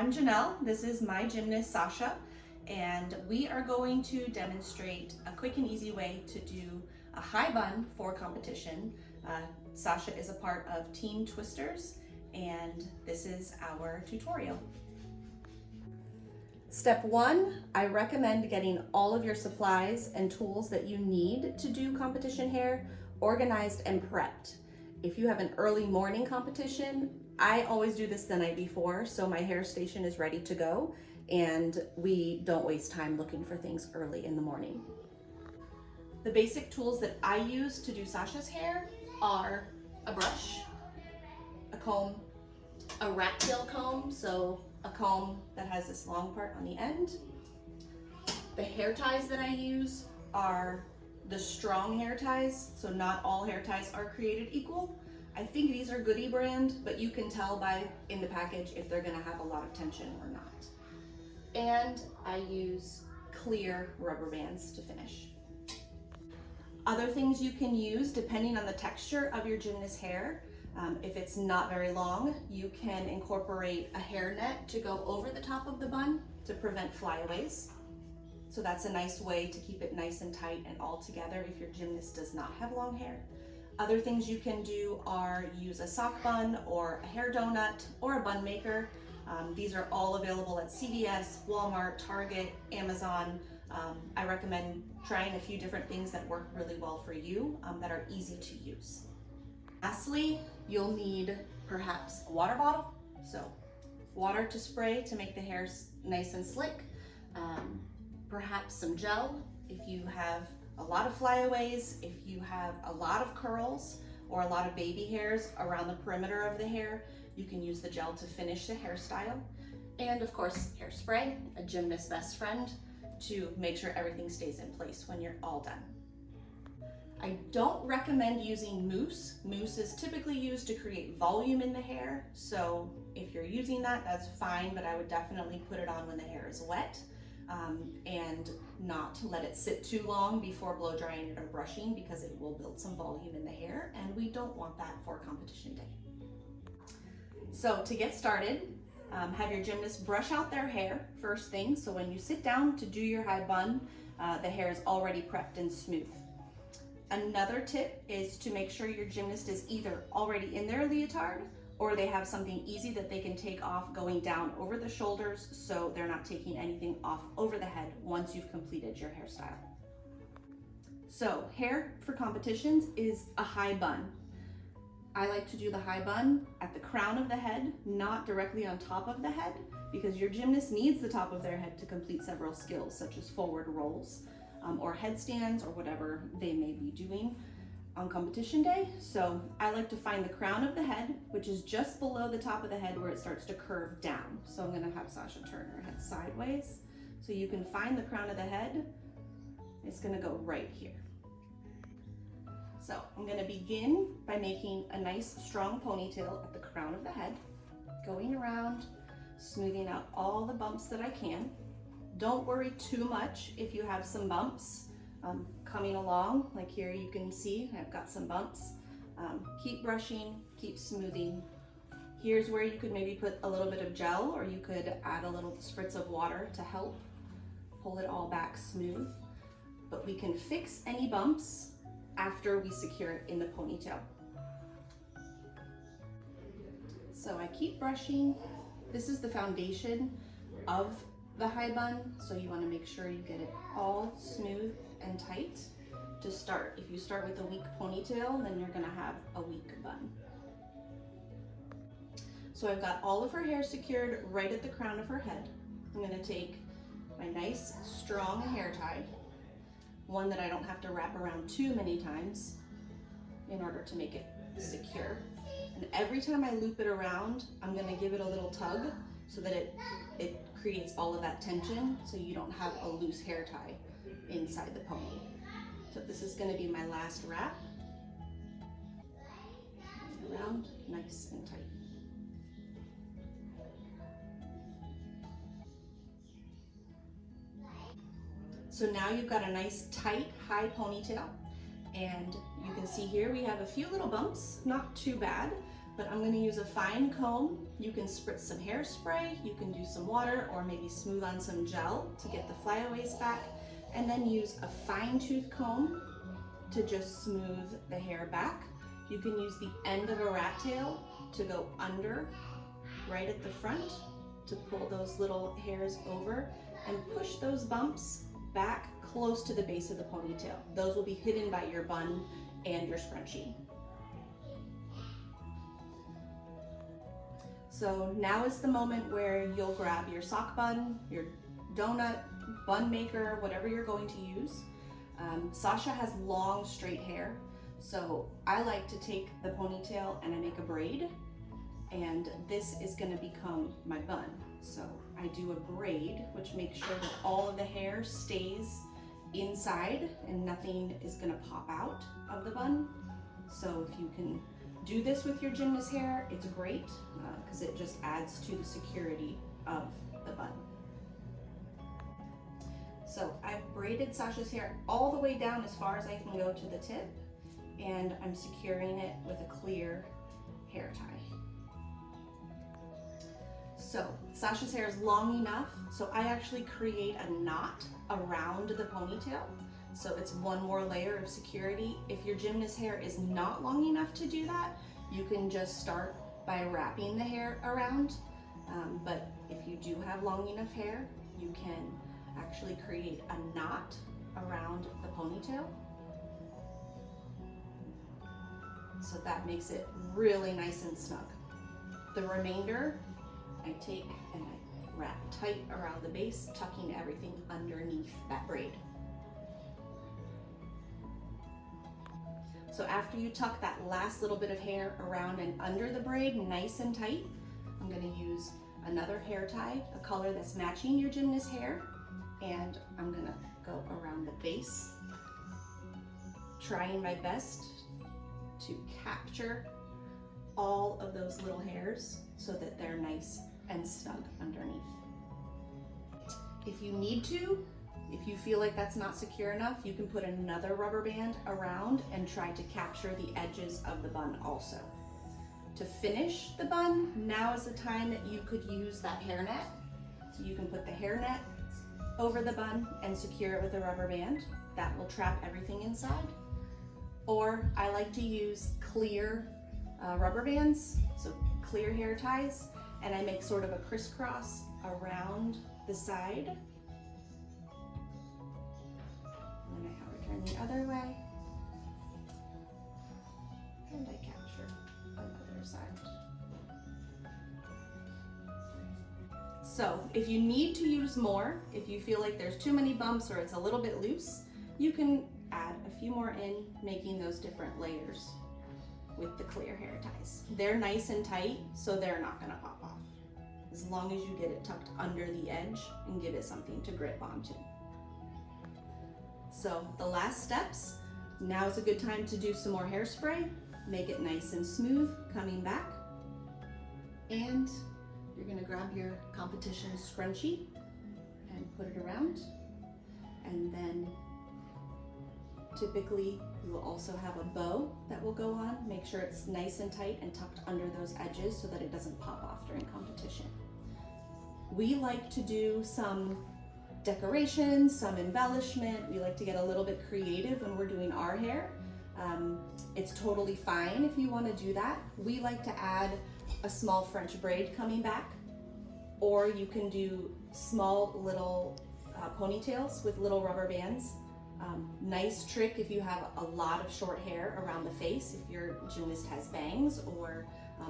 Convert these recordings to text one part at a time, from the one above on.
I'm Janelle, this is my gymnast Sasha, and we are going to demonstrate a quick and easy way to do a high bun for competition. Sasha is a part of Team Twisters, and this is our tutorial. Step one, I recommend getting all of your supplies and tools that you need to do competition hair organized and prepped. If you have an early morning competition, I always do this the night before, so my hair station is ready to go and we don't waste time looking for things early in the morning. The basic tools that I use to do Sasha's hair are a brush, a comb, a rat tail comb, so a comb that has this long part on the end. The hair ties that I use are the strong hair ties, so not all hair ties are created equal. I think these are Goody brand, but you can tell by in the package if they're gonna have a lot of tension or not. And I use clear rubber bands to finish. Other things you can use depending on the texture of your gymnast hair. If it's not very long, you can incorporate a hair net to go over the top of the bun to prevent flyaways. So that's a nice way to keep it nice and tight and all together if your gymnast does not have long hair. Other things you can do are use a sock bun or a hair donut or a bun maker. These are all available at CVS, Walmart, Target, Amazon. I recommend trying a few different things that work really well for you that are easy to use. Lastly, you'll need perhaps a water bottle. So water to spray to make the hair nice and slick. Perhaps some gel if you have a lot of flyaways, if you have a lot of curls or a lot of baby hairs around the perimeter of the hair, you can use the gel to finish the hairstyle. And of course, hairspray, a gymnast's best friend, to make sure everything stays in place when you're all done. I don't recommend using mousse. Mousse is typically used to create volume in the hair, so if you're using that, that's fine, but I would definitely put it on when the hair is wet. And not let it sit too long before blow drying it or brushing, because it will build some volume in the hair and we don't want that for competition day. So to get started, have your gymnast brush out their hair first thing, so when you sit down to do your high bun, the hair is already prepped and smooth. Another tip is to make sure your gymnast is either already in their leotard or they have something easy that they can take off going down over the shoulders, so they're not taking anything off over the head once you've completed your hairstyle. So hair for competitions is a high bun. I like to do the high bun at the crown of the head, not directly on top of the head, because your gymnast needs the top of their head to complete several skills such as forward rolls or headstands or whatever they may be doing on competition day. So I like to find the crown of the head, which is just below the top of the head where it starts to curve down. So I'm gonna have Sasha turn her head sideways. So you can find the crown of the head. It's gonna go right here. So I'm gonna begin by making a nice strong ponytail at the crown of the head, going around, smoothing out all the bumps that I can. Don't worry too much if you have some bumps coming along, like here you can see I've got some bumps. Keep brushing, keep smoothing. Here's where you could maybe put a little bit of gel, or you could add a little spritz of water to help pull it all back smooth. But we can fix any bumps after we secure it in the ponytail. So I keep brushing. This is the foundation of the high bun, so you want to make sure you get it all smooth and tight to start. If you start with a weak ponytail, then you're gonna have a weak bun. So I've got all of her hair secured right at the crown of her head. I'm gonna take my nice strong hair tie, one that I don't have to wrap around too many times in order to make it secure. And every time I loop it around, I'm gonna give it a little tug so that it creates all of that tension, so you don't have a loose hair tie inside the pony. So this is gonna be my last wrap. Around, nice and tight. So now you've got a nice tight high ponytail, and you can see here we have a few little bumps, not too bad, but I'm going to use a fine comb. You can spritz some hairspray, you can do some water, or maybe smooth on some gel to get the flyaways back, and then use a fine tooth comb to just smooth the hair back. You can use the end of a rat tail to go under, right at the front, to pull those little hairs over and push those bumps back close to the base of the ponytail. Those will be hidden by your bun and your scrunchie. So now is the moment where you'll grab your sock bun, your donut, bun maker, whatever you're going to use. Sasha has long straight hair, so I like to take the ponytail and I make a braid, and this is going to become my bun. So I do a braid, which makes sure that all of the hair stays inside and nothing is going to pop out of the bun. So if you can do this with your gymnast hair, it's great because it just adds to the security of the bun. So I've braided Sasha's hair all the way down as far as I can go to the tip, and I'm securing it with a clear hair tie. So Sasha's hair is long enough, so I actually create a knot around the ponytail. So it's one more layer of security. If your gymnast hair is not long enough to do that, you can just start by wrapping the hair around. But if you do have long enough hair, you can actually create a knot around the ponytail. So that makes it really nice and snug. The remainder, I take and I wrap tight around the base, tucking everything underneath that braid. So after you tuck that last little bit of hair around and under the braid nice and tight, I'm going to use another hair tie, a color that's matching your gymnast hair, and I'm going to go around the base, trying my best to capture all of those little hairs so that they're nice and snug underneath. If you need to, if you feel like that's not secure enough, you can put another rubber band around and try to capture the edges of the bun also. To finish the bun, now is the time that you could use that hairnet. So you can put the hairnet over the bun and secure it with a rubber band. That will trap everything inside. Or I like to use clear rubber bands, so clear hair ties, and I make sort of a crisscross around the side. And then I have her turn the other way. And I capture another side. So if you need to use more, if you feel like there's too many bumps or it's a little bit loose, you can add a few more in, making those different layers with the clear hair ties. They're nice and tight, so they're not gonna pop off, as long as you get it tucked under the edge and give it something to grip onto. So the last steps, now is a good time to do some more hairspray, make it nice and smooth coming back, and you're gonna grab your competition scrunchie and put it around, and then typically you will also have a bow that will go on. Make sure it's nice and tight and tucked under those edges so that it doesn't pop off during competition. We like to do some decorations, some embellishment. We like to get a little bit creative when we're doing our hair. It's totally fine if you want to do that. We like to add a small French braid coming back, or you can do small little ponytails with little rubber bands. Nice trick if you have a lot of short hair around the face, if your gymnast has bangs or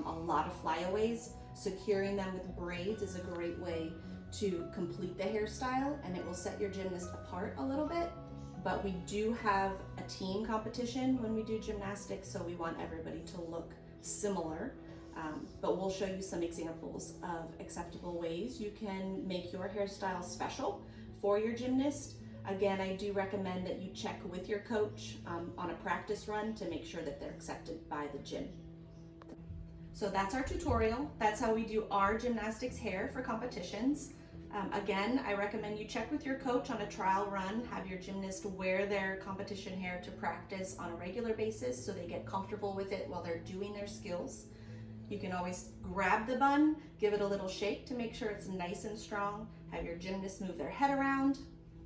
a lot of flyaways, securing them with braids is a great way to complete the hairstyle, and it will set your gymnast apart a little bit. But we do have a team competition when we do gymnastics, so we want everybody to look similar. But we'll show you some examples of acceptable ways you can make your hairstyle special for your gymnast. Again, I do recommend that you check with your coach on a practice run to make sure that they're accepted by the gym. So that's our tutorial. That's how we do our gymnastics hair for competitions. Again, I recommend you check with your coach on a trial run, have your gymnast wear their competition hair to practice on a regular basis so they get comfortable with it while they're doing their skills. You can always grab the bun, give it a little shake to make sure it's nice and strong. Have your gymnast move their head around.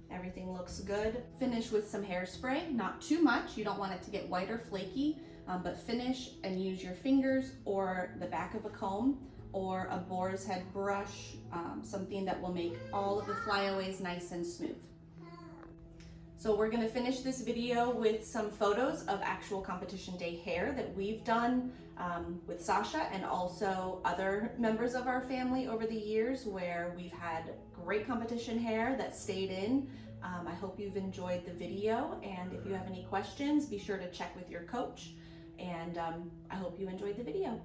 Everything looks good. Finish with some hairspray, not too much. You don't want it to get white or flaky, but finish and use your fingers or the back of a comb or a boar's head brush, something that will make all of the flyaways nice and smooth. So we're gonna finish this video with some photos of actual competition day hair that we've done with Sasha and also other members of our family over the years where we've had great competition hair that stayed in. I hope you've enjoyed the video, and if you have any questions, be sure to check with your coach, and I hope you enjoyed the video.